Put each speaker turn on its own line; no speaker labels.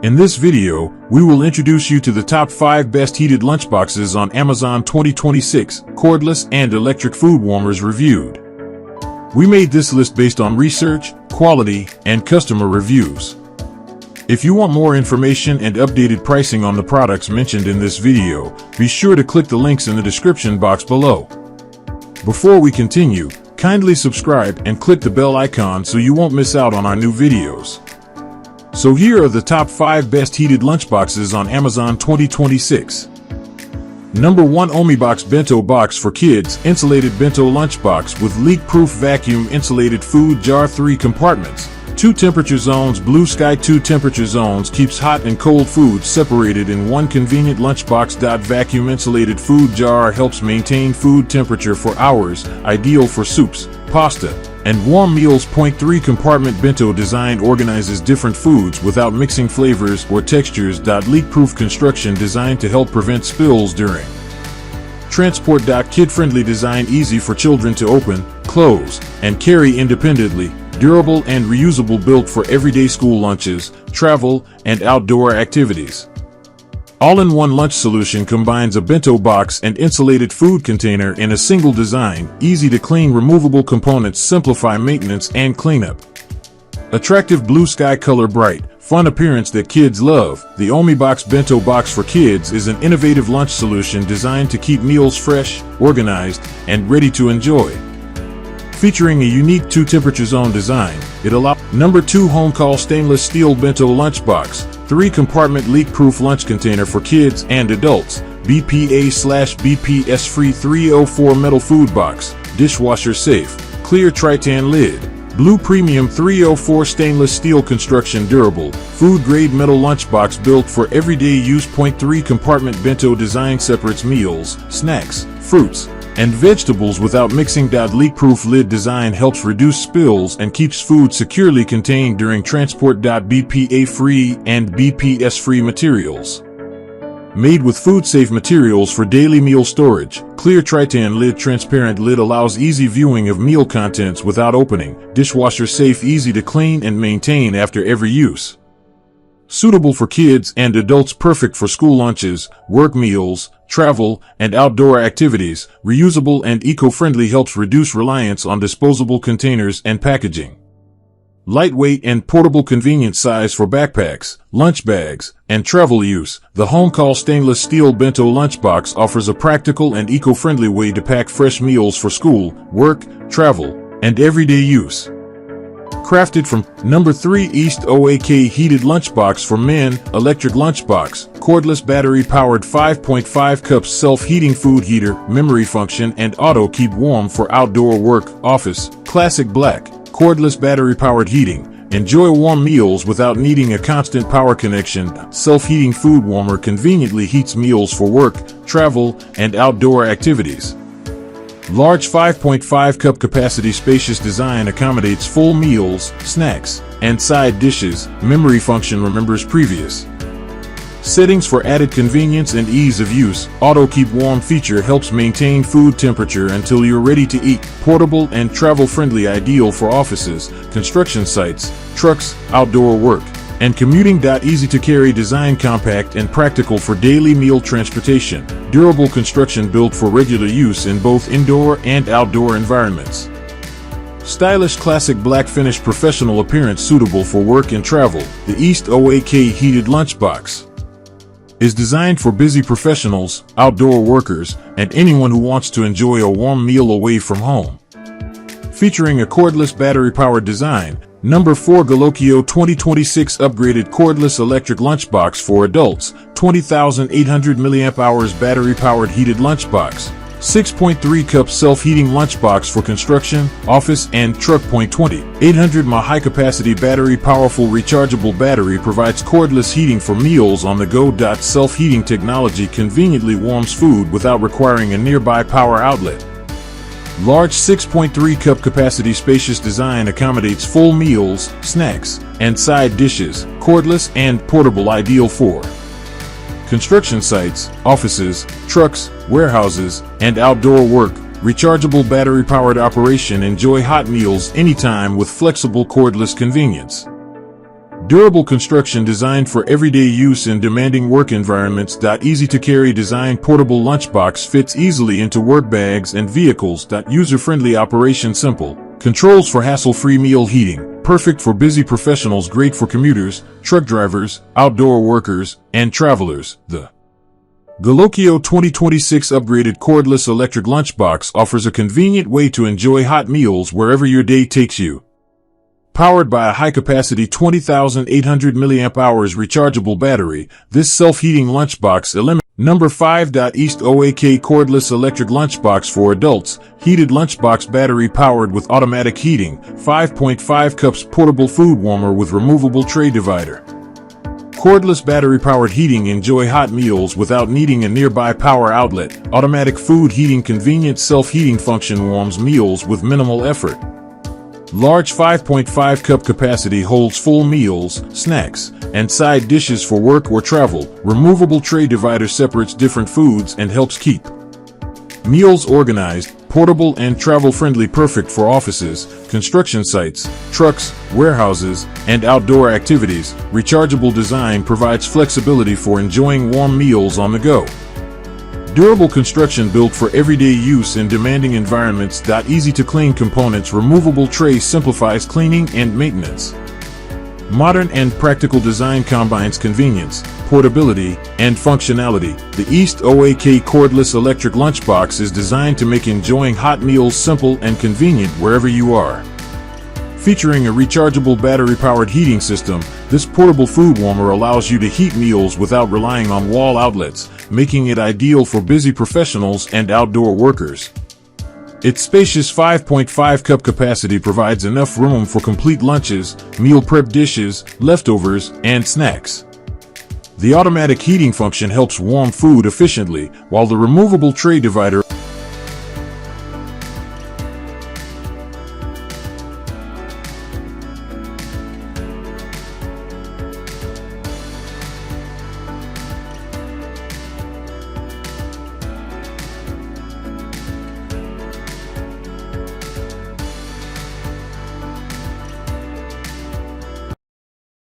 In this video, we will introduce you to the top 5 best heated lunchboxes on Amazon 2026, cordless and electric food warmers reviewed. We made this list based on research, quality, and customer reviews. If you want more information and updated pricing on the products mentioned in this video, be sure to click the links in the description box below. Before we continue, kindly subscribe and click the bell icon so you won't miss out on our new videos. So here are the top 5 best heated lunchboxes on Amazon 2026. Number 1, OmieBox Bento Box for Kids Insulated Bento Lunchbox with leak-proof vacuum insulated food jar, 3 compartments, 2 temperature zones, blue sky. 2 temperature zones keeps hot and cold foods separated in one convenient lunchbox. Vacuum insulated food jar helps maintain food temperature for hours, ideal for soups, pasta, and warm meals. 3 compartment Bento design organizes different foods without mixing flavors or textures. Leak-proof construction designed to help prevent spills during transport. Kid-friendly design, easy for children to open, close, and carry independently. Durable and reusable, built for everyday school lunches, travel, and outdoor activities. All-in-one lunch solution combines a bento box and insulated food container in a single design. Easy to clean, removable components simplify maintenance and cleanup. Attractive blue sky color, bright, fun appearance that kids love. The OmieBox Bento Box for Kids is an innovative lunch solution designed to keep meals fresh, organized, and ready to enjoy. Featuring a unique 2 temperature zone design, it allows. Number 2, HOMEKOL Stainless Steel Bento Lunchbox, 3 compartment leak-proof lunch container for kids and adults. BPA/BPS free 304 metal food box, dishwasher safe, clear Tritan lid. Blue Premium 304 stainless steel construction, durable, food-grade metal lunchbox built for everyday use. 3 compartment bento design separates meals, snacks, fruits, and vegetables without mixing. Leak-proof lid design helps reduce spills and keeps food securely contained during transport. BPA-free and BPS-free materials. Made with food-safe materials for daily meal storage. Clear Tritan lid, transparent lid allows easy viewing of meal contents without opening. Dishwasher safe, easy to clean and maintain after every use. Suitable for kids and adults, perfect for school lunches, work meals, travel, and outdoor activities. Reusable and eco-friendly, helps reduce reliance on disposable containers and packaging. Lightweight and portable, convenient size for backpacks, lunch bags, and travel use. The HOMEKOL Stainless Steel Bento Lunchbox offers a practical and eco-friendly way to pack fresh meals for school, work, travel, and everyday use. Crafted from. Number 3, East OAK Heated Lunchbox for Men Electric Lunchbox, cordless battery-powered 5.5 cups self-heating food heater, memory function and auto keep warm for outdoor work, office. Classic black, cordless battery-powered heating. Enjoy warm meals without needing a constant power connection. Self-heating food warmer conveniently heats meals for work, travel, and outdoor activities. Large 5.5 cup capacity, spacious design accommodates full meals, snacks, and side dishes. Memory function remembers previous settings for added convenience and ease of use. Auto keep warm feature helps maintain food temperature until you're ready to eat. Portable and travel friendly, ideal for offices, construction sites, trucks, outdoor work, and commuting. Easy to carry design, compact and practical for daily meal transportation. Durable construction, built for regular use in both indoor and outdoor environments. Stylish classic black finish, professional appearance, suitable for work and travel. The East OAK Heated Lunchbox is designed for busy professionals, outdoor workers, and anyone who wants to enjoy a warm meal away from home. Featuring a cordless battery-powered design. Number 4, GALOKEO 2026 Upgraded Cordless Electric Lunchbox for Adults, 20,800 mAh battery-powered heated lunchbox. 6.3 cup self-heating lunchbox for construction, office, and truck. 800 mAh high-capacity battery, powerful rechargeable battery provides cordless heating for meals on the go. Self-heating technology conveniently warms food without requiring a nearby power outlet. Large 6.3 cup capacity, spacious design accommodates full meals, snacks, and side dishes. Cordless and portable, ideal for construction sites, offices, trucks, warehouses, and outdoor work. Rechargeable battery-powered operation. Enjoy hot meals anytime with flexible cordless convenience. Durable construction designed for everyday use in demanding work environments. Easy-to-carry design portable lunchbox fits easily into work bags and vehicles. User-friendly operation simple. Controls for hassle-free meal heating. Perfect for busy professionals, great for commuters, truck drivers, outdoor workers, and travelers. The GALOKEO 2026 upgraded cordless electric lunchbox offers a convenient way to enjoy hot meals wherever your day takes you. Powered by a high-capacity 20,800 mAh rechargeable battery, this self-heating lunchbox eliminates. Number 5. East OAK cordless electric lunchbox for adults. Heated lunchbox battery powered with automatic heating. 5.5 cups portable food warmer with removable tray divider. Cordless battery-powered heating. Enjoy hot meals without needing a nearby power outlet. Automatic food heating. Convenient self-heating function warms meals with minimal effort. Large 5.5 cup capacity holds full meals, snacks, and side dishes for work or travel. Removable tray divider separates different foods and helps keep meals organized. Portable and travel-friendly, perfect for offices, construction sites, trucks, warehouses, and outdoor activities. Rechargeable design provides flexibility for enjoying warm meals on the go. Durable construction built for everyday use in demanding environments. Easy-to-clean components. Removable tray simplifies cleaning and maintenance. Modern and practical design combines convenience, portability, and functionality. The East OAK cordless electric lunchbox is designed to make enjoying hot meals simple and convenient wherever you are. Featuring a rechargeable battery-powered heating system, this portable food warmer allows you to heat meals without relying on wall outlets, making it ideal for busy professionals and outdoor workers. Its spacious 5.5 cup capacity provides enough room for complete lunches, meal prep dishes, leftovers, and snacks. The automatic heating function helps warm food efficiently, while the removable tray divider